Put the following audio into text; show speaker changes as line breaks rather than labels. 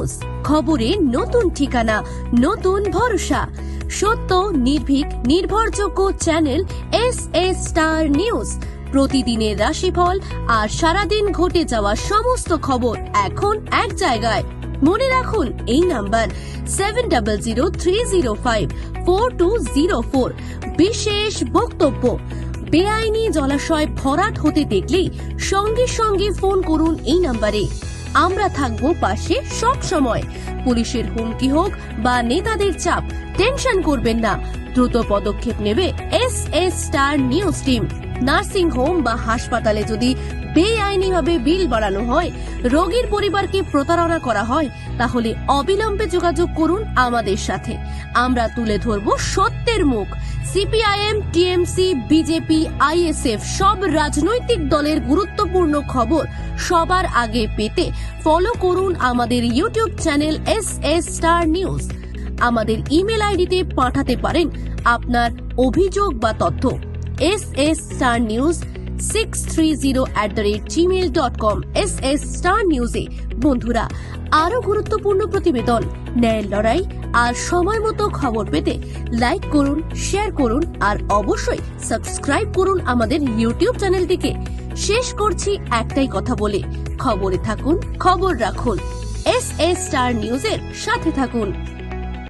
News, খবরে নতুন ঠিকানা, নতুন ভরসা। সত্য, নির্ভীক, নির্ভরযোগ্য চ্যানেল এস স্টার নিউজ। প্রতিদিনের রাশিফল আর সারাদিন ঘটে যাওয়া সমস্ত খবর এখন এক জায়গায়। মনে রাখুন এই নাম্বার 7003054204। বিশেষ বক্তব্য, বেআইনি জলাশয় ভরাট হতে দেখলেই সঙ্গে সঙ্গে ফোন করুন এই নাম্বারে। আমরা থাকবো পাশে সব সময়। পুলিশের হুমকি হোক বা নেতাদের চাপ, টেনশন করবেন না, দ্রুত পদক্ষেপ নেবে S star news team. Nursing home বা হাসপাতালে যদি বেআইনিভাবে বিল বাড়ানো হয়, রোগীর পরিবারকে প্রতারণা করা হয়, তাহলে অবিলম্বে যোগাযোগ করুন আমাদের সাথে। আমরা তুলে ধরব সত্যের মুখ। সিপিআইএম, টিএমসি, বিজেপি, আইএসএফ সব রাজনৈতিক দলের গুরুত্বপূর্ণ খবর সবার আগে পেতে ফলো করুন আমাদের YouTube channel S star news. আমাদের ইমেল আইডিতে পাঠাতে পারেন আপনার অভিযোগ বা তথ্য sstarnews630@gmail.com। এস স্টার নিউজে বন্ধুরা আরো গুরুত্বপূর্ণ প্রতিবেদন, ন্যায়ের লড়াই আর সময় মতো খবর পেতে লাইক করুন, শেয়ার করুন আর অবশ্যই সাবস্ক্রাইব করুন আমাদের ইউটিউব চ্যানেলটিকে। শেষ করছি একটাই কথা বলে, খবরে থাকুন, খবর রাখুন, এস স্টার নিউজের সাথে থাকুন।